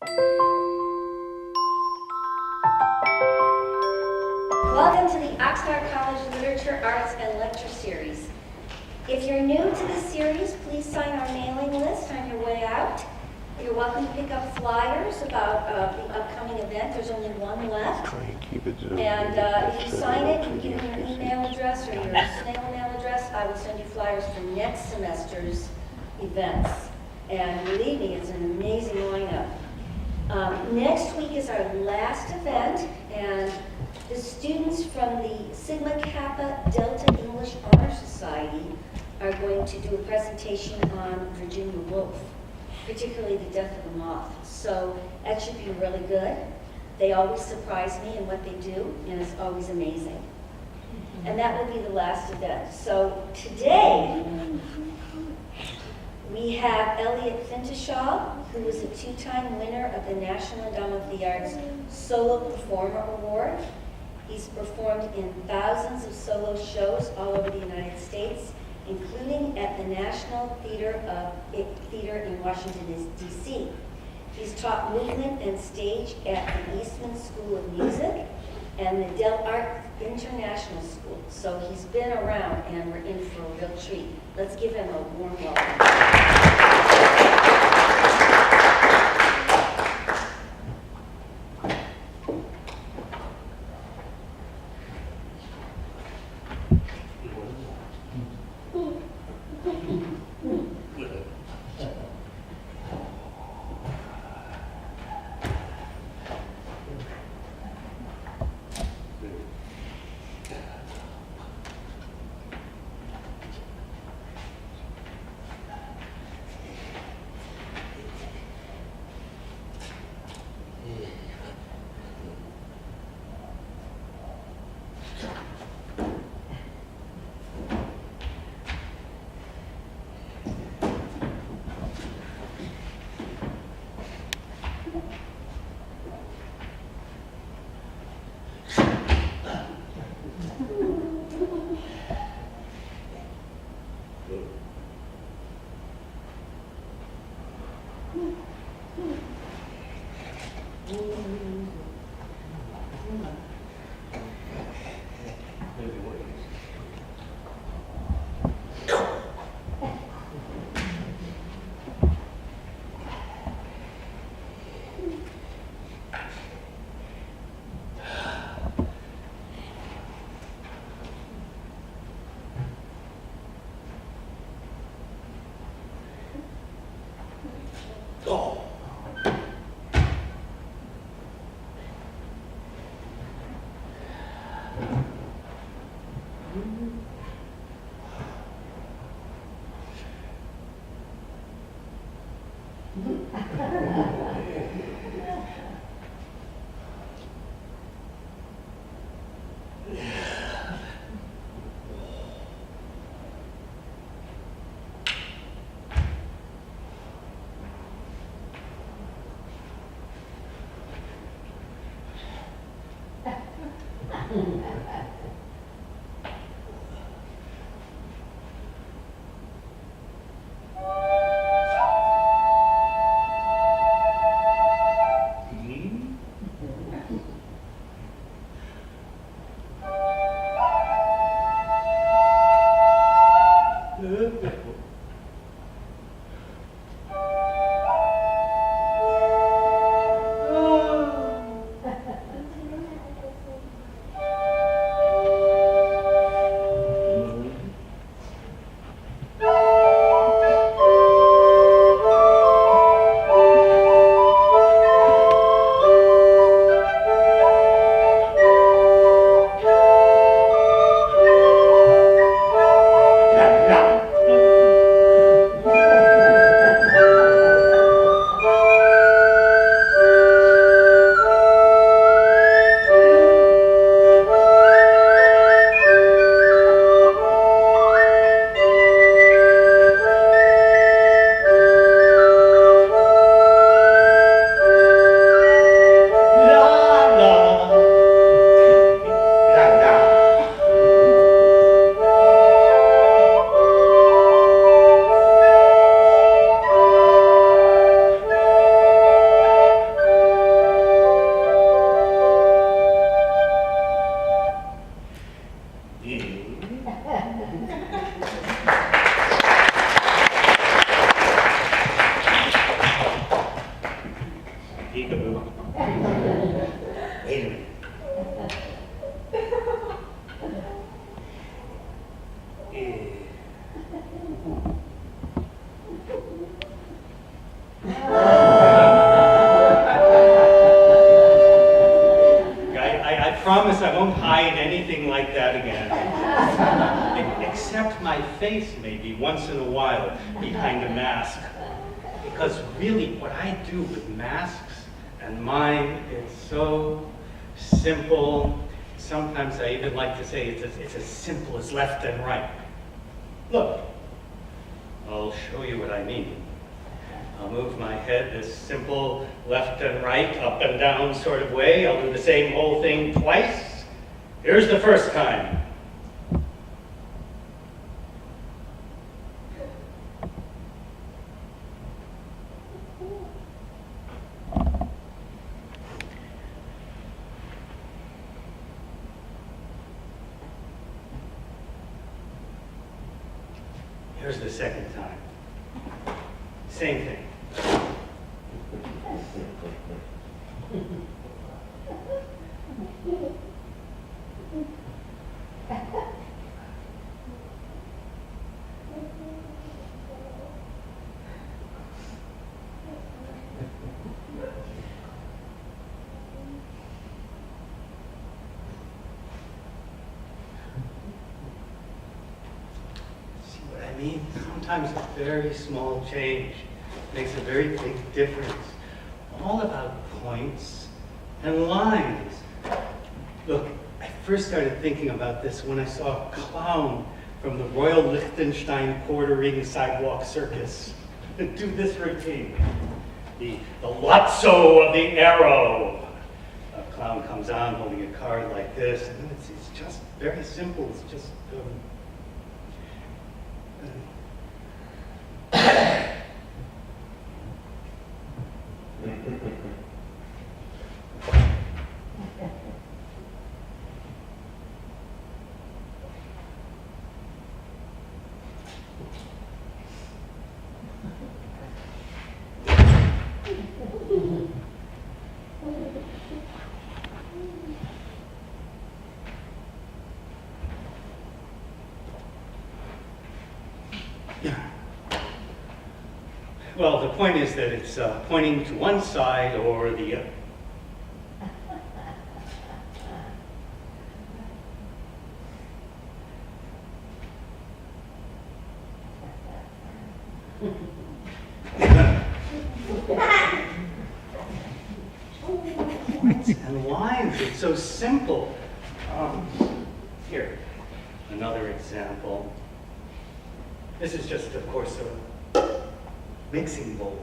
Welcome to the Oxnard College Literature, Arts, and Lecture Series. If you're new to this series, please sign our mailing list on your way out. You're welcome to pick up flyers about the upcoming event. There's only one left. And if you sign it and give me your email address or your snail mail address, I will send you flyers for next semester's events. And believe me, it's an amazing lineup. Next week is our last event, and the students from the Sigma Kappa Delta English Honor Society are going to do a presentation on Virginia Woolf, particularly the death of the moth. So that should be really good. They always surprise me in what they do, and it's always amazing. And that will be the last event. So today, we have Elliot Fintishaw, who is a two-time winner of the National Endowment of the Arts Solo Performer Award. He's performed in thousands of solo shows all over the United States, including at the National Theater in Washington, D.C. He's taught movement and stage at the Eastman School of Music and the Del Arte International School. So he's been around, and we're in for a real treat. Let's give him a warm welcome. peekaboo. Wait a minute. I promise I won't hide anything like that again. Except my face, maybe, once in a while, behind a mask. Because really, what I do with masks and mine is so simple. Sometimes I even like to say it's as simple as left and right. Look, I'll show you what I mean. I'll move my head this simple left and right, up and down sort of way. I'll do the same whole thing twice. Here's the first time. Here's the second time. Same thing. See what I mean? Sometimes a very small change makes a very big difference. All about points and lines. Look, I first started thinking about this when I saw a clown from the Royal Liechtenstein Quartering Sidewalk Circus do this routine. The Lotso of the Arrow. A clown comes on holding a card like this, and it's just very simple. It's just well, the point is that it's pointing to one side or the other. Points and lines, it's so simple. Here, another example. This is just, of course, a mixing bowl.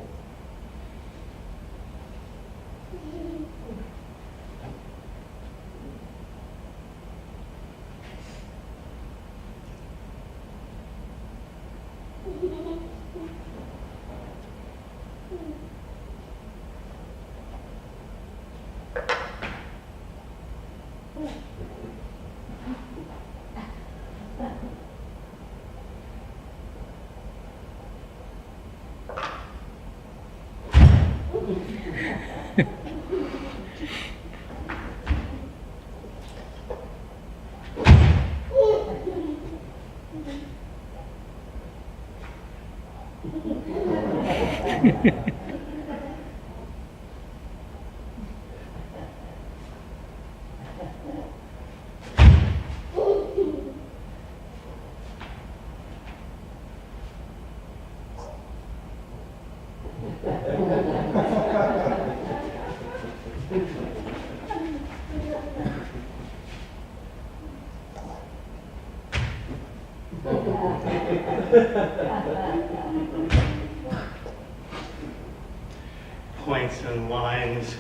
Points and lines.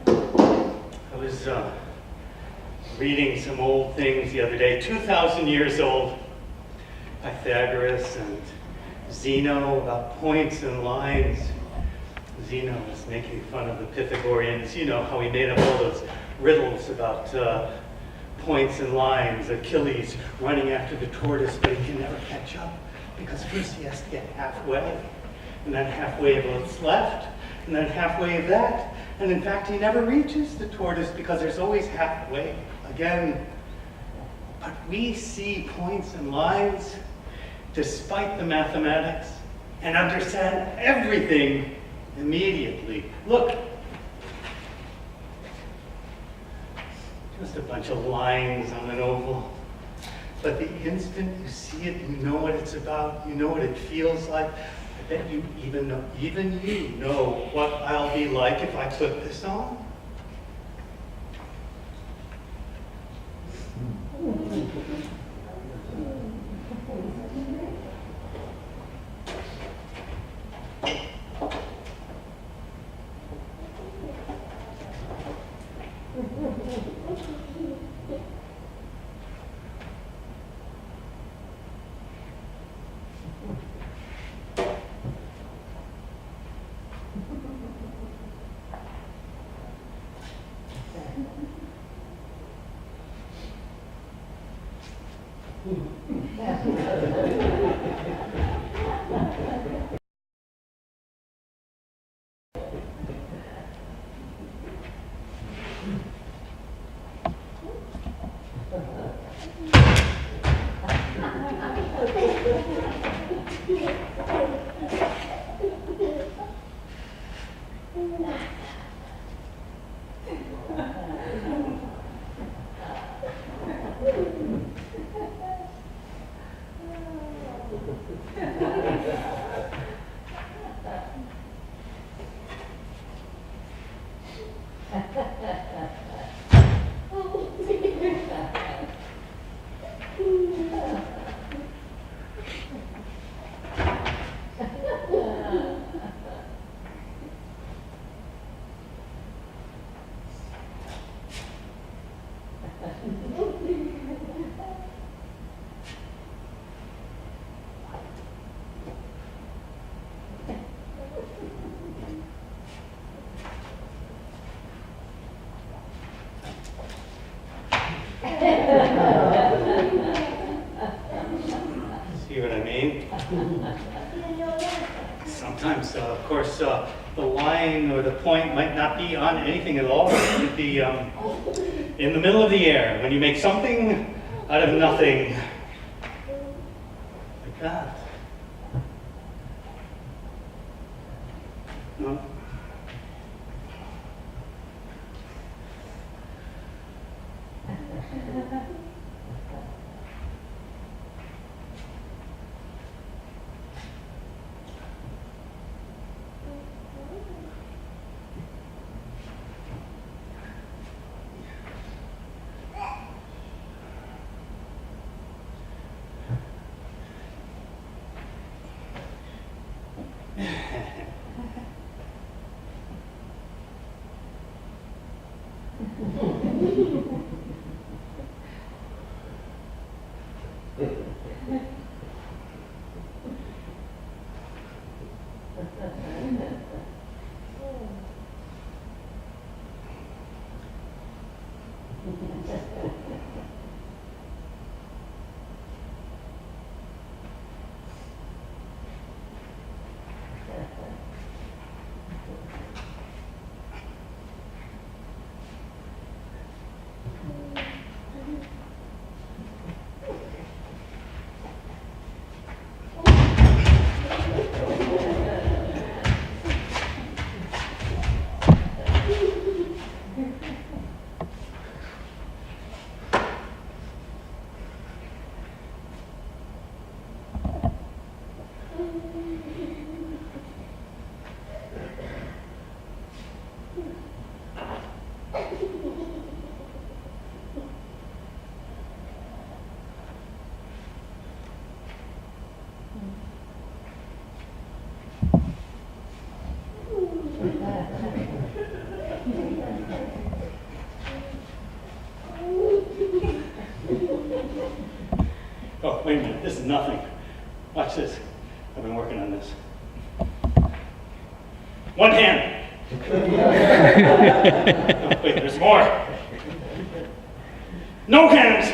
I was reading some old things the other day, 2,000 years old, Pythagoras and Zeno about points and lines. Zeno was making fun of the Pythagoreans, you know, how he made up all those riddles about points and lines, Achilles running after the tortoise, but he can never catch up because first he has to get halfway, and then halfway of what's left, and then halfway of that. And in fact, he never reaches the tortoise because there's always halfway again. But we see points and lines despite the mathematics and understand everything immediately. Look, just a bunch of lines on an oval. But the instant you see it, you know what it's about, you know what it feels like. I bet you even you know what I'll be like if I put this on. See what I mean? Sometimes, of course, the line or the point might not be on anything at all. It could be in the middle of the air when you make something out of nothing. Like that. No? Oh, wait a minute, this is nothing. Watch this. I've been working on this. One hand. Oh, wait, there's more. No hands.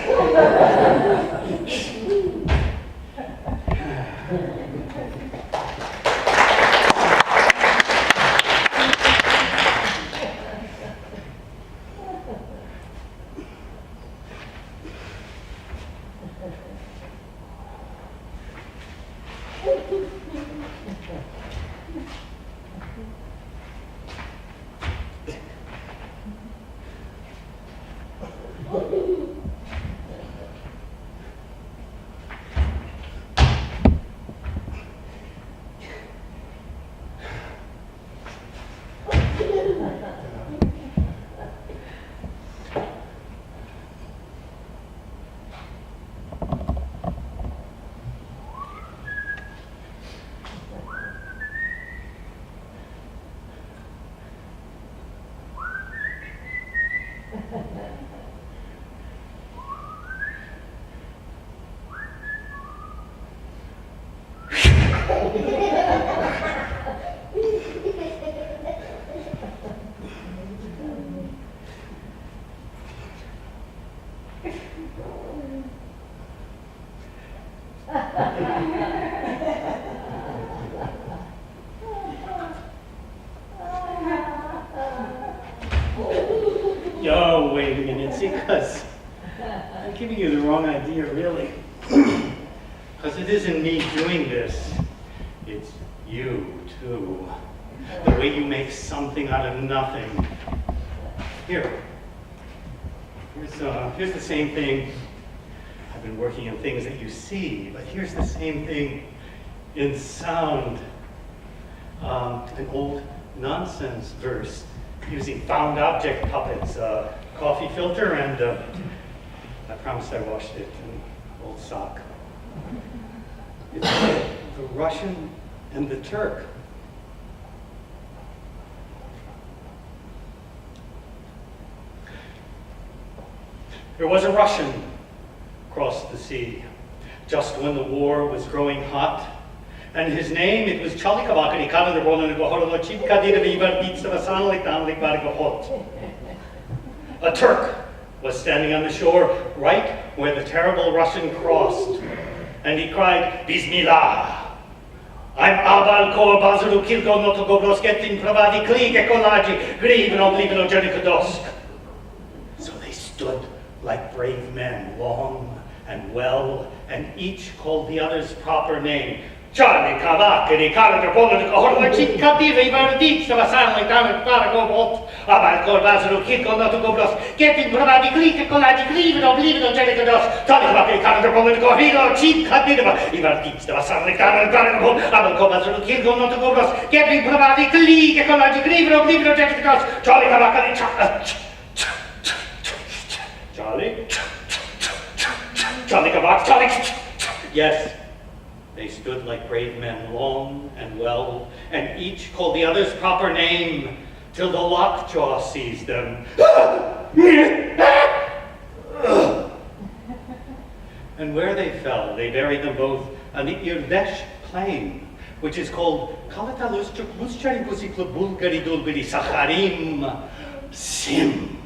wait a minute, see, because I'm giving you the wrong idea, really. Because it isn't me doing this, it's you, too. The way you make something out of nothing. Here's the same thing. I've been working in things that you see, but here's the same thing in sound. An old nonsense verse using found object puppets, a coffee filter, and I promised I washed it, an old sock. It's the Russian and the Turk. There was a Russian across the sea, just when the war was growing hot, and his name, it was a Turk was standing on the shore right where the terrible Russian crossed, and he cried, Bismillah! I'm Abal Kor Bazaru Kilgo Notogobroskettin Pravadi Kliga Kolaji Griveno Bliveno Janikodosk. So they stood like brave men, long and well, and each called the other's proper name. Charlie Kavakari Karaka Polaka Horlachik Kativa Ivardit Savasana Dana Paragobot, Abal Kor Bazaru Kilgo Notogobros, Getting Pravadi Kliga Kolaji Griveno Bliveno Janikodos, Charlie Karaka Polaka Hilo Chip Kativa Ivardit Savasana Dana Paragobot, Abal Kor Bazaru Kilgo Notogobros, Getting Pravadi Kliga Kolaji Griveno Bliveno Janikodos, Charlie Kavakari Charlie Kavak, Charlie. Yes. They stood like brave men, long and well, and each called the other's proper name, till the lockjaw seized them. And where they fell, they buried them both on the Irdesh plain, which is called Sakharim Sim.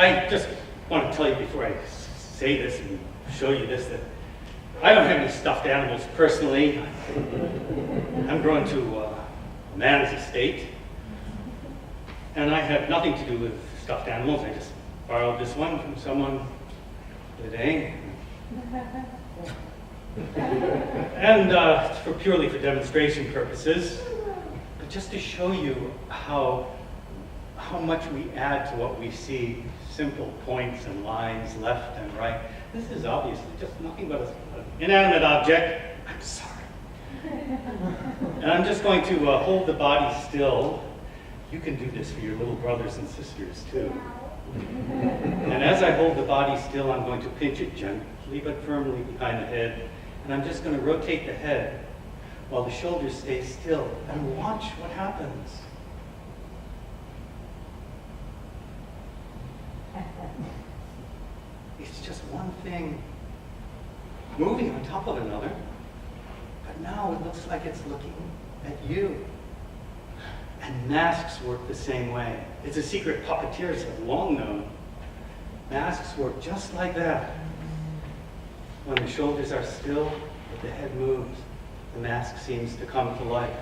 I just want to tell you before I say this and show you this that I don't have any stuffed animals personally. I'm growing to a man's estate, and I have nothing to do with stuffed animals. I just borrowed this one from someone today. And it's purely for demonstration purposes, but just to show you how much we add to what we see, simple points and lines left and right. This is obviously just nothing but an inanimate object. I'm sorry. And I'm just going to hold the body still. You can do this for your little brothers and sisters too. And as I hold the body still, I'm going to pinch it gently but firmly behind the head. And I'm just going to rotate the head while the shoulders stay still and watch what happens. It's just one thing moving on top of another, but now it looks like it's looking at you. And masks work the same way. It's a secret puppeteers have long known. Masks work just like that. When the shoulders are still, but the head moves, the mask seems to come to life.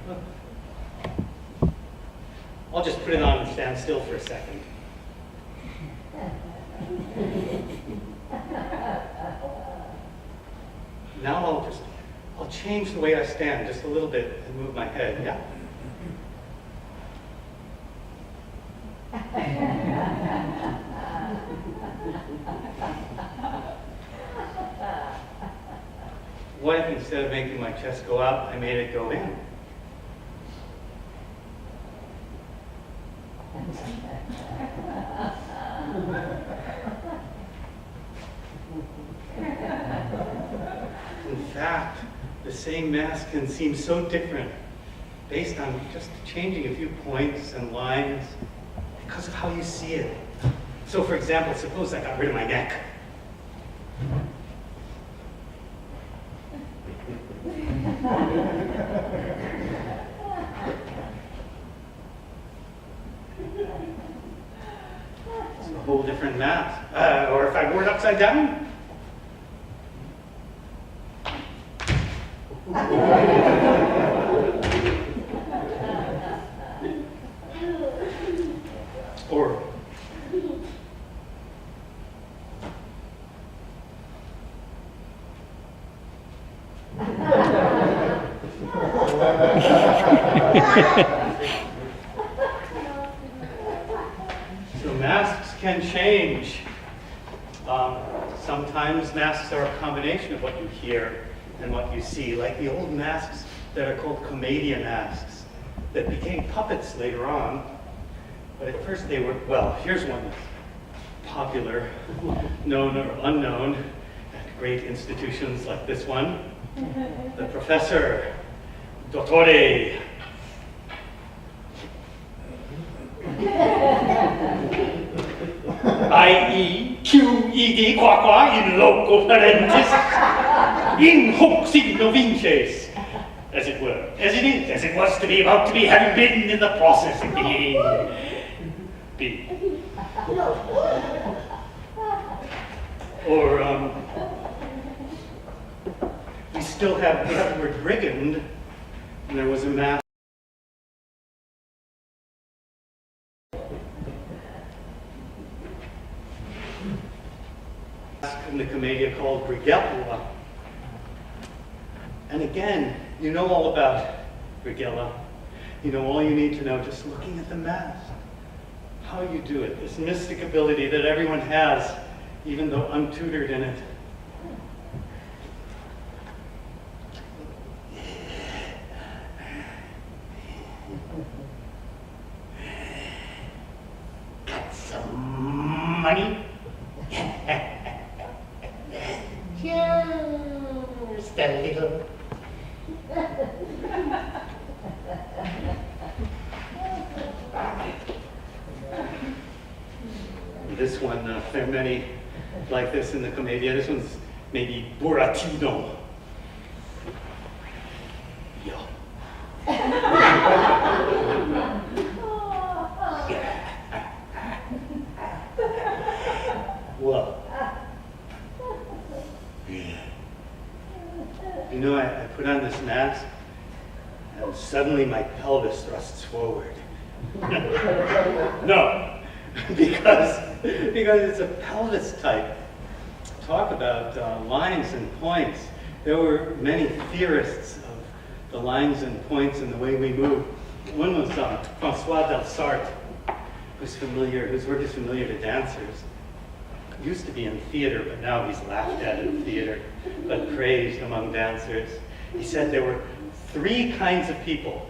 Look. I'll just put it on and stand still for a second. Now I'll change the way I stand just a little bit and move my head, yeah? What if instead of making my chest go out, I made it go in? In fact, the same mask can seem so different based on just changing a few points and lines because of how you see it. So for example, suppose I got rid of my neck. It's a whole different mask. Or if I wore it upside down. Or so masks can change. Sometimes masks are a combination of what you hear and what you see, like the old masks that are called commedia masks that became puppets later on. But at first they were, well, here's one that's popular, known or unknown, at great institutions like this one. The professor, Dottore. IEQED qua in loco parentis, in hoc signo vinces, as it were, as it is, as it was to be, about to be, having been in the process of being. Be. Or, we still have the word brigand, and there was a mask in the commedia called Brigella. And again, you know all about Brigella. You know all you need to know just looking at the mask. How you do it, this mystic ability that everyone has, even though untutored in it. Got some money? Just a little. This one, there are many like this in the commedia. This one's maybe Buratino. Yo. Whoa. You know, I put on this mask, and suddenly my pelvis thrusts forward. No, because it's a pelvis type. Talk about lines and points. There were many theorists of the lines and points and the way we move. One was François Delsarte, whose work is familiar to dancers. Used to be in theater, but now he's laughed at in theater, but praised among dancers. He said there were three kinds of people.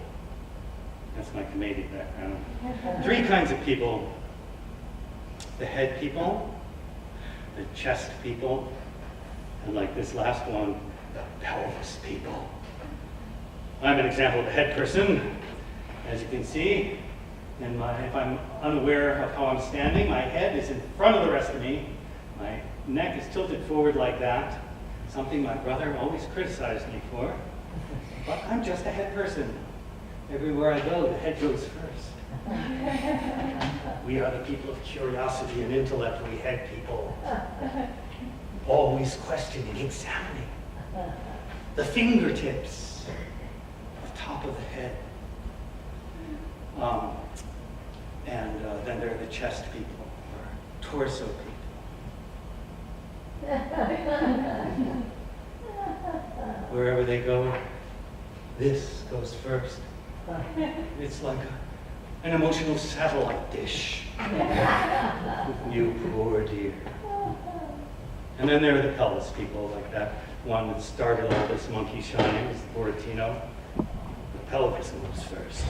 That's my comedic background. Three kinds of people. The head people, the chest people, and like this last one, the pelvis people. I'm an example of a head person. As you can see, if I'm unaware of how I'm standing, my head is in front of the rest of me. My neck is tilted forward like that, something my brother always criticized me for. But I'm just a head person. Everywhere I go, the head goes first. We are the people of curiosity and intellect, we head people. Always questioning, examining. The fingertips, the top of the head. Then there are the chest people, or torso people. Wherever they go, this goes first. It's like an emotional satellite dish. You poor dear. And then there are the pelvis people, like that one that started all this monkey shine, is Buratino. The pelvis moves first.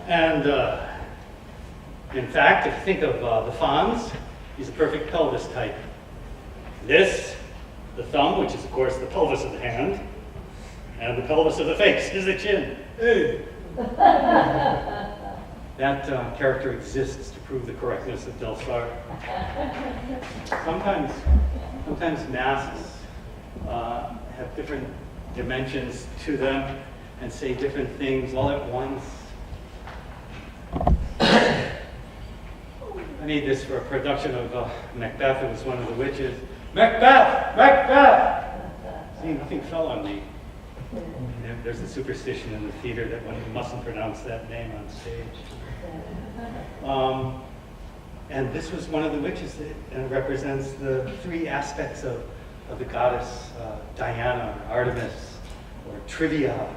And in fact, if you think of the Fons, he's a perfect pelvis type. This, the thumb, which is of course the pelvis of the hand, and the pelvis of the face is the chin. Hey. That character exists to prove the correctness of Delsarte. Sometimes masks have different dimensions to them and say different things all at once. I made this for a production of Macbeth. It was one of the witches. Macbeth! Macbeth! See, nothing fell on me. There's a superstition in the theater that one mustn't pronounce that name on stage. And this was one of the witches that represents the three aspects of the goddess Diana, or Artemis, or Trivia,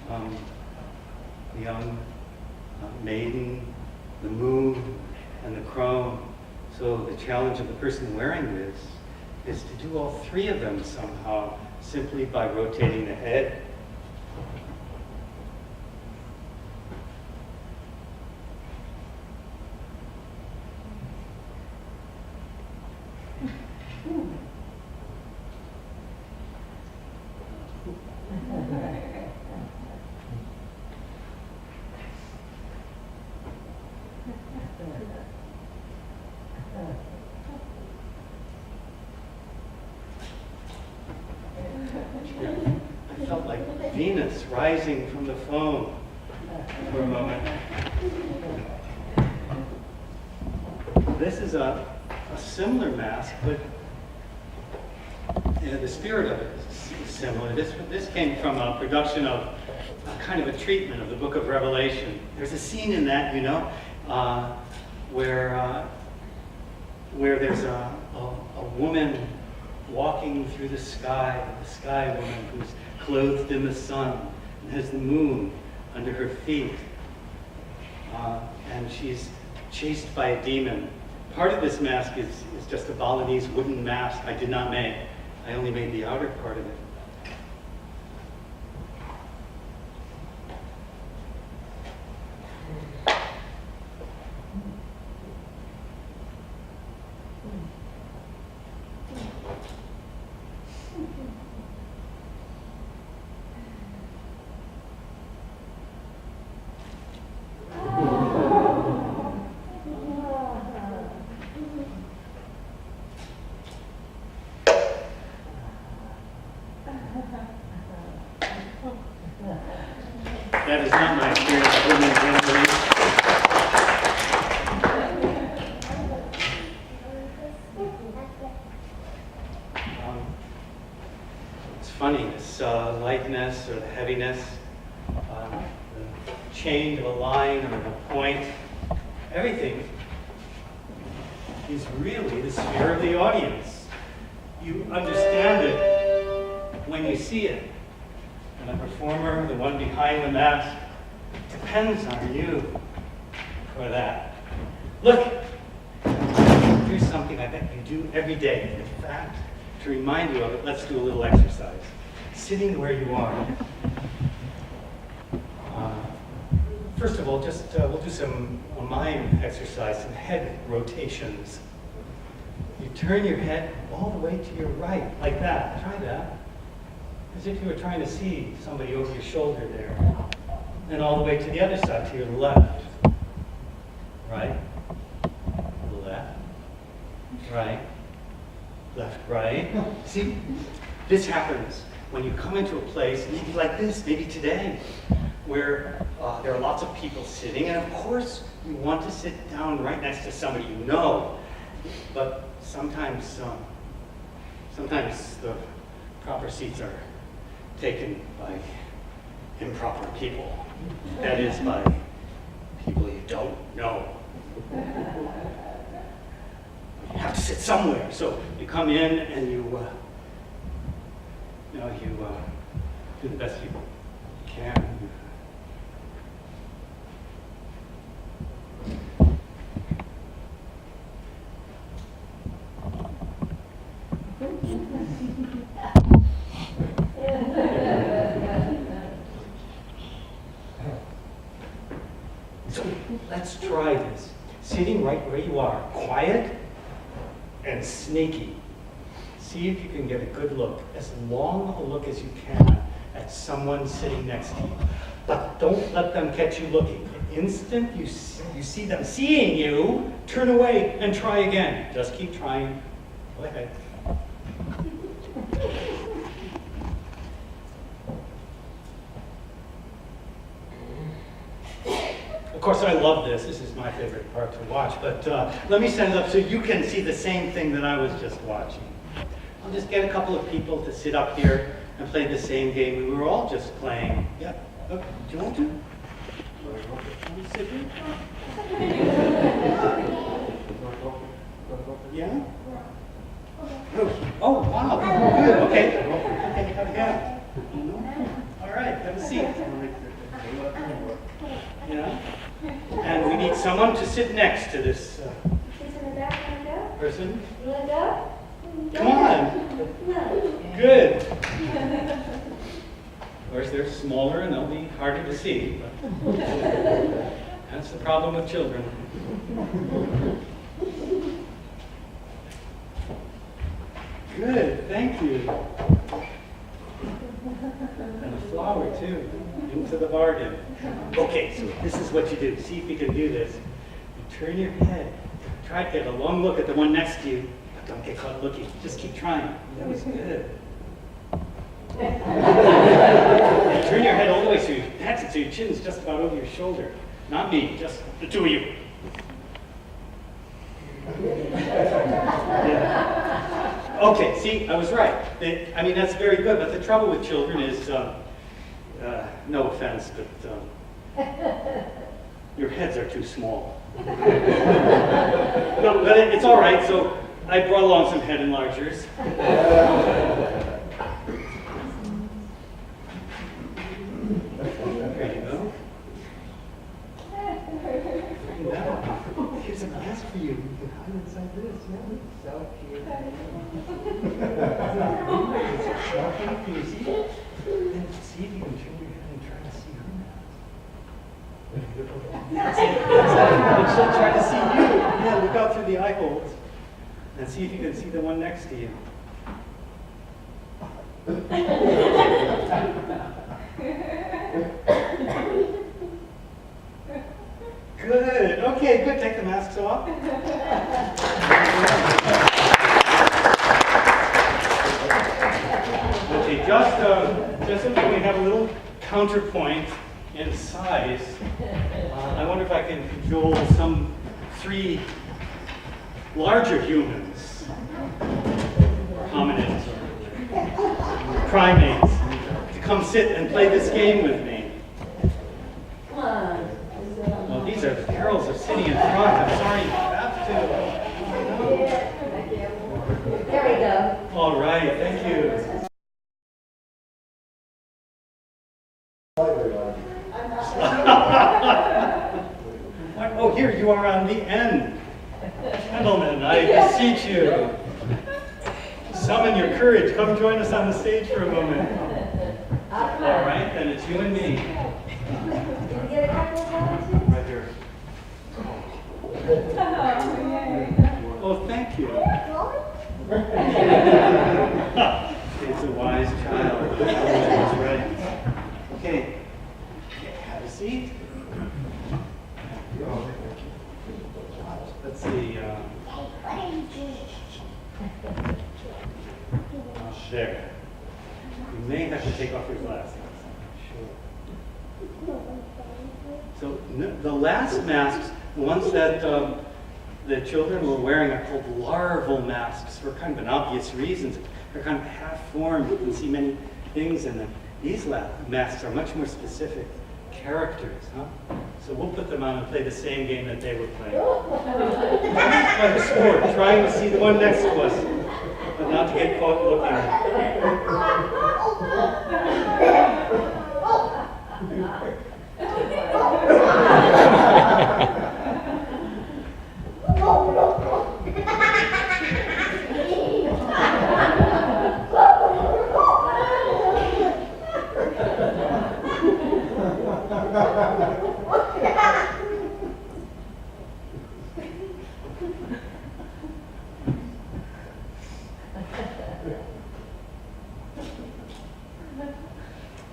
the young maiden, the moon, and the crone. So the challenge of the person wearing this is to do all three of them somehow, simply by rotating the head. I felt like Venus rising from the foam for a moment. This is a similar mask, but the spirit of it is similar. This came from a production of a kind of a treatment of the Book of Revelation. There's a scene in that, you know, where there's a woman walking through the sky woman who's clothed in the sun and has the moon under her feet. And she's chased by a demon. Part of this mask is just a Balinese wooden mask I did not make. I only made the outer part of it. That is not my experience of women generally. It's funny, this lightness or the heaviness, the change of a line or a point, everything is really the sphere of the audience. You understand it when you see it. And the performer, the one behind the mask, depends on you for that. Look, here's something I bet you do every day. In fact, to remind you of it, let's do a little exercise. Sitting where you are. First of all, just we'll do some mind exercise, some head rotations. You turn your head all the way to your right, like that. Try that. As if you were trying to see somebody over your shoulder there. And all the way to the other side, to your left. Right. Left. Right. Left, right. See, this happens when you come into a place, maybe like this, maybe today, where there are lots of people sitting, and of course you want to sit down right next to somebody you know, but sometimes the proper seats are taken by improper people. That is, by people you don't know. You have to sit somewhere, so you come in and you do the best you can. So let's try this. Sitting right where you are, quiet and sneaky. See if you can get a good look, as long a look as you can, at someone sitting next to you. But don't let them catch you looking. The instant you see them seeing you, turn away and try again. Just keep trying. Go ahead. Of course, I love this. This is my favorite part to watch. But let me set it up so you can see the same thing that I was just watching. I'll just get a couple of people to sit up here and play the same game we were all just playing. Yeah. Okay. Do you want to? Want to sit here? Yeah? Oh, wow. Good. Okay. Okay. Yeah. All right. Have a seat. Yeah. And we need someone to sit next to this person. You want to go? Come on. No. Good. Of course, they're smaller and they'll be harder to see. But that's the problem with children. Good. Thank you. And a flower, too. Into the bargain. Okay, so this is what you do. See if you can do this. You turn your head. Try to get a long look at the one next to you, but don't get caught looking. Just keep trying. That was good. And turn your head all the way so that's it, so your chin's just about over your shoulder. Not me, just the two of you. Yeah. Okay, see, I was right. I mean, that's very good, but the trouble with children is, no offense, but your heads are too small. No, but it's all right, so I brought along some head enlargers. There you go. Here's a mask for you. You can hide inside this. Yeah. So cute. Can you see it? And see if you can turn your head and try to see her mask. And she'll try to see you. Yeah, look out through the eye holes and see if you can see the one next to you. Good. Okay, good. Take the masks off. Okay, just so we have a little counterpoint in size, I wonder if I can cajole some 3 larger humans, hominids, or primates, to come sit and play this game with me. Come on. Well, these are the perils of sitting in front. I'm sorry you have to. There we go. All right, thank you. Oh, here you are on the end. Gentlemen, I beseech you. Summon your courage. Come join us on the stage for a moment. All right, then it's you and me. Did you get a couple of dollars too? Right here. Oh, thank you. It's a wise child. That's right. Okay. Have a seat. Let's see. There. You may have to take off your glasses. Sure. So the last masks, the ones that the children were wearing, are called larval masks for kind of an obvious reason. They're kind of half-formed. You can see many things in them. These masks are much more specific characters, huh? So we'll put them on and play the same game that they were playing. Like a sport, trying to see the one next to us, but not to get caught looking.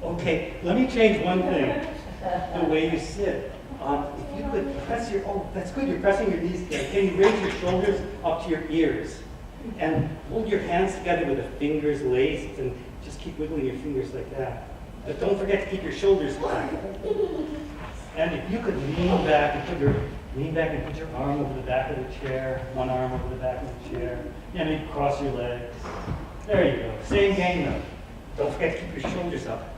Okay, let me change one thing. The way you sit. If you could press your, oh, that's good, you're pressing your knees together. Can you raise your shoulders up to your ears? And hold your hands together with the fingers laced and just keep wiggling your fingers like that. But don't forget to keep your shoulders back. And if you could lean back and put your arm over the back of the chair, one arm over the back of the chair, and maybe cross your legs. There you go. Same game though. Don't forget to keep your shoulders up.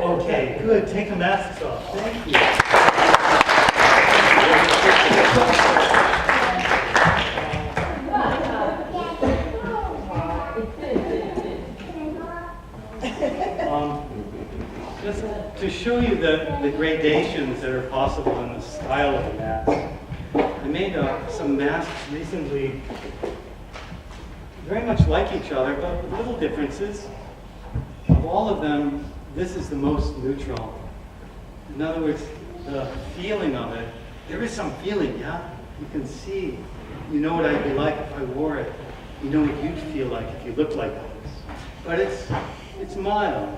Okay, good. Take the masks off. Thank you. Just to show you the gradations that are possible in the style of a mask, I made some masks recently very much like each other, but with little differences. Of all of them, this is the most neutral. In other words, the feeling of it, there is some feeling, yeah? You can see, you know what I'd be like if I wore it. You know what you'd feel like if you looked like this. But it's mild.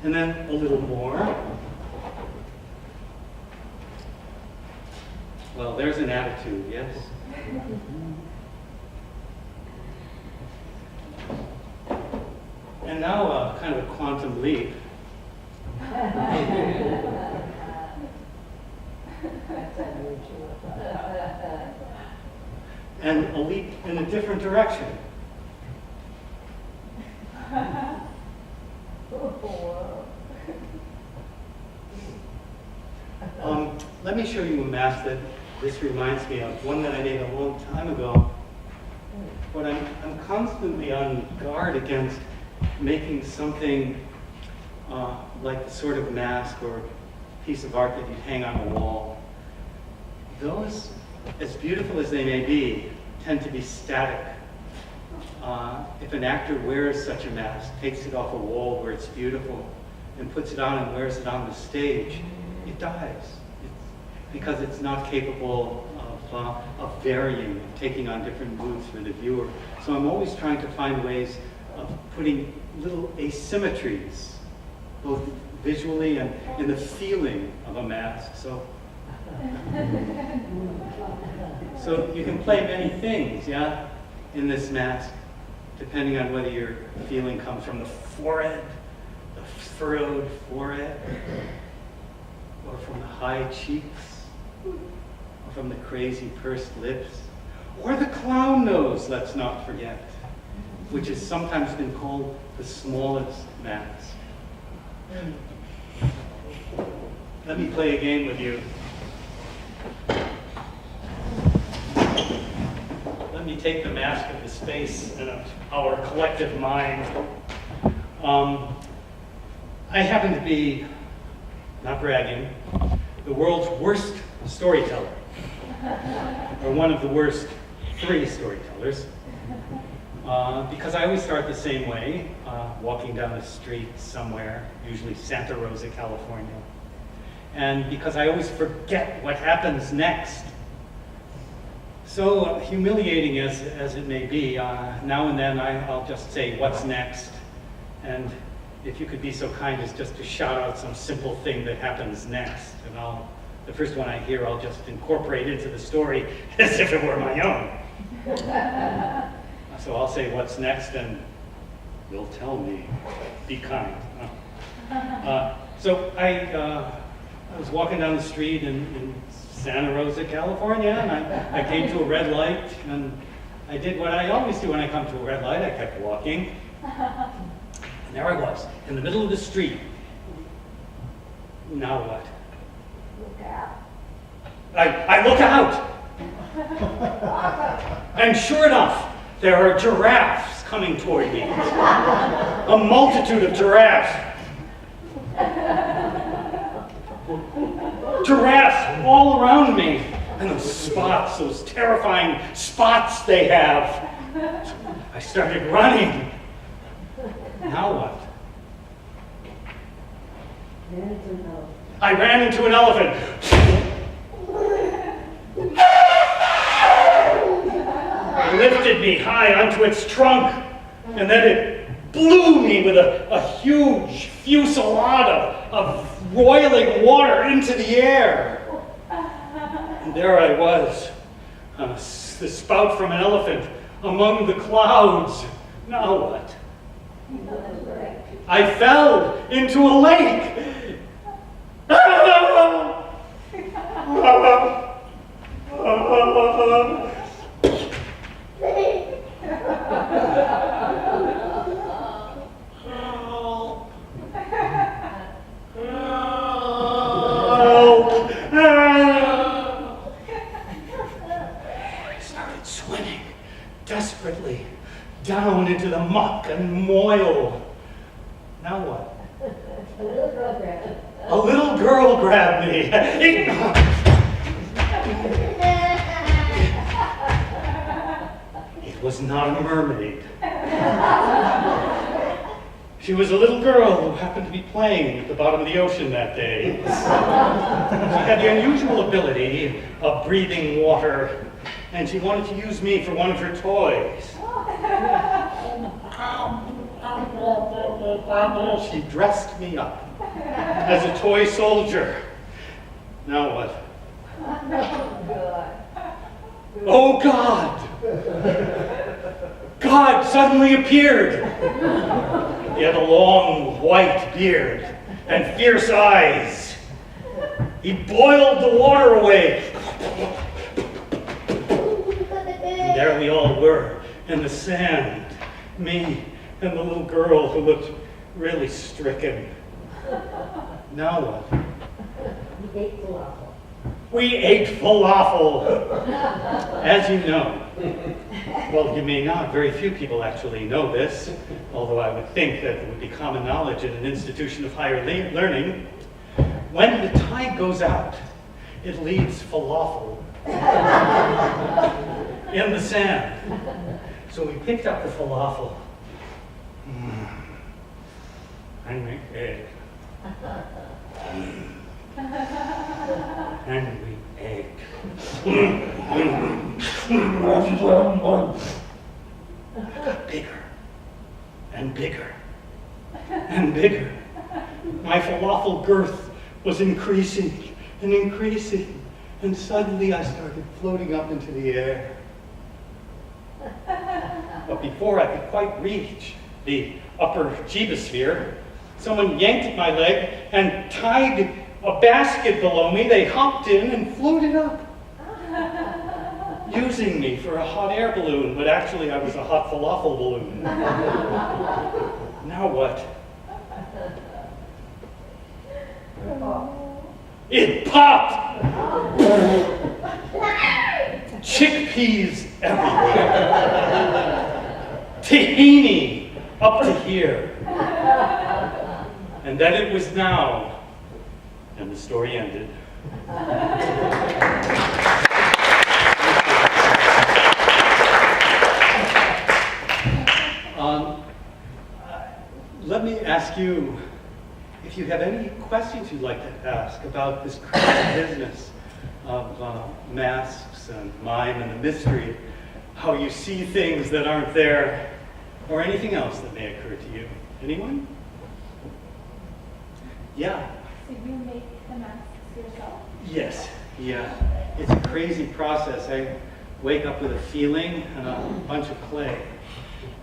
And then a little more. Well, there's an attitude, yes? And now kind of a quantum leap. And a leap in a different direction. Let me show you a mask that this reminds me of, one that I made a long time ago. But I'm constantly on guard against making something like the sort of mask or piece of art that you hang on a wall. Those, as beautiful as they may be, tend to be static. If an actor wears such a mask, takes it off a wall where it's beautiful, and puts it on and wears it on the stage, it dies. Because it's not capable of varying, of taking on different moods for the viewer. So I'm always trying to find ways of putting little asymmetries, both visually and in the feeling of a mask. So you can play many things, yeah, in this mask, depending on whether your feeling comes from the forehead, the furrowed forehead, or from the high cheeks, or from the crazy pursed lips, or the clown nose, let's not forget, which has sometimes been called the smallest mask. Let me play a game with you. Let me take the mask of the space and of our collective mind. I happen to be, not bragging, the world's worst storyteller, or one of the worst 3 storytellers, because I always start the same way, walking down the street somewhere, usually Santa Rosa, California, and because I always forget what happens next. So humiliating as it may be, now and then I'll just say, what's next? And if you could be so kind as just to shout out some simple thing that happens next, and the first one I hear, I'll just incorporate into the story as if it were my own. So I'll say, what's next? And you'll tell me. Be kind. So I was walking down the street in Santa Rosa, California, and I came to a red light, and I did what I always do when I come to a red light. I kept walking. And there I was, in the middle of the street. Now what? Look out. I look out! And sure enough, there are giraffes coming toward me. A multitude of giraffes. Giraffes all around me. And those spots, those terrifying spots they have. I started running. Now what? I ran into an elephant. It lifted me high onto its trunk, and then it blew me with a huge fusillade of roiling water into the air. And there I was, the spout from an elephant among the clouds. Now what? I fell into a lake. I started swimming desperately down into the muck and moil. Now what? A little girl grabbed me. It was not a mermaid. She was a little girl who happened to be playing at the bottom of the ocean that day. She had the unusual ability of breathing water, and she wanted to use me for one of her toys. She dressed me up as a toy soldier. Now what? Oh God! God suddenly appeared. He had a long white beard and fierce eyes. He boiled the water away. And there we all were in the sand, me and the little girl who looked really stricken. Now what? We ate falafel. As you know. Well, you may not. Very few people actually know this, although I would think that it would be common knowledge in an institution of higher learning. When the tide goes out, it leaves falafel in the sand. So we picked up the falafel and we ate. And we ate. It got bigger and bigger and bigger. My falafel girth was increasing and increasing, and suddenly I started floating up into the air. But before I could quite reach the upper jibosphere, someone yanked at my leg and tied a basket below me. They hopped in and floated up, using me for a hot air balloon, but actually I was a hot falafel balloon. Now what? It popped! Chickpeas everywhere. Tahini up to here. And then it was now. And the story ended. Let me ask you if you have any questions you'd like to ask about this crazy business of masks and mime and the mystery, how you see things that aren't there, or anything else that may occur to you. Anyone? Yeah. So you make the masks yourself? Yes, yeah. It's a crazy process. I wake up with a feeling and a bunch of clay.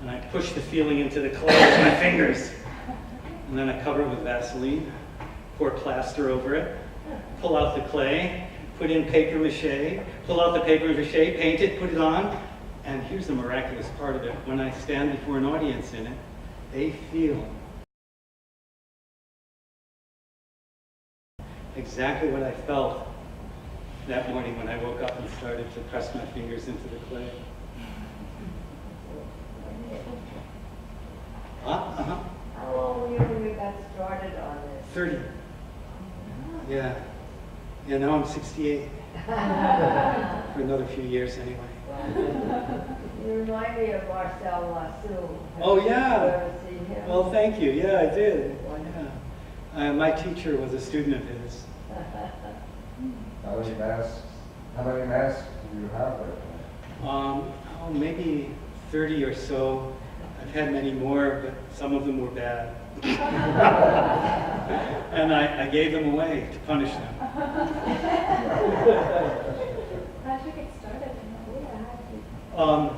And I push the feeling into the clay with my fingers. And then I cover it with Vaseline, pour plaster over it, pull out the clay, put in paper mache, pull out the paper mache, paint it, put it on. And here's the miraculous part of it. When I stand before an audience in it, they feel exactly what I felt that morning when I woke up and started to press my fingers into the clay. Uh-huh. How old were you when you got started on this? 30. Yeah. Yeah, now I'm 68. For another few years anyway. You remind me of Marcel Lassou. Oh, yeah. Have you ever seen him? Well, thank you. Yeah, I did. Yeah. My teacher was a student of his. How many masks do you have right now? Maybe 30 or so. I've had many more, but some of them were bad. And I gave them away to punish them. How'd you get started in that?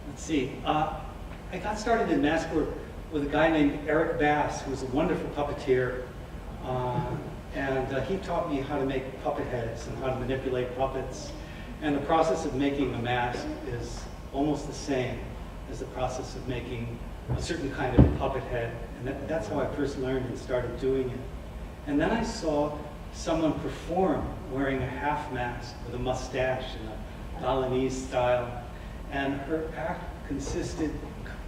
Let's see. I got started in mask work with a guy named Eric Bass, who was a wonderful puppeteer. And he taught me how to make puppet heads and how to manipulate puppets. And the process of making a mask is almost the same as the process of making a certain kind of puppet head. And that's how I first learned and started doing it. And then I saw someone perform wearing a half mask with a mustache in a Balinese style. And her act consisted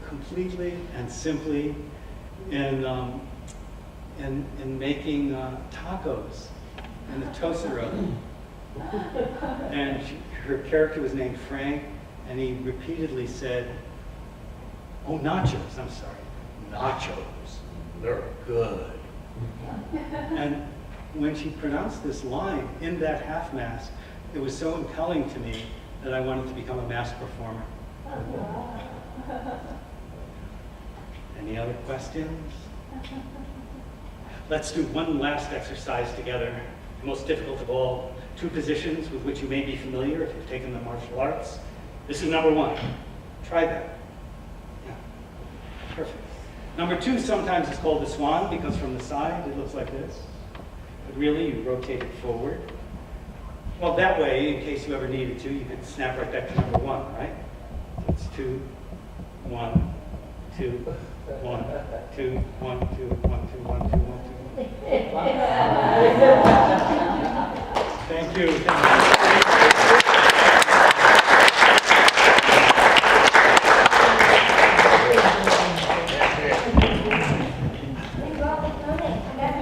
completely and simply in making tacos in a toaster oven. And her character was named Frank, and he repeatedly said, "Oh, nachos, I'm sorry, nachos, they're good." And when she pronounced this line in that half mask, it was so impelling to me that I wanted to become a mask performer. Any other questions? Let's do one last exercise together, the most difficult of all, 2 positions with which you may be familiar if you've taken the martial arts. This is number 1. Try that. Yeah. Perfect. Number 2 sometimes is called the swan because from the side it looks like this. But really you rotate it forward. Well, that way, in case you ever needed to, you could snap right back to number 1, right? So it's 2, 1, 2, 1, 2, 1, 2, 1, 2, 1, 2, 1, 2. Thank you. Thank you. Well, come back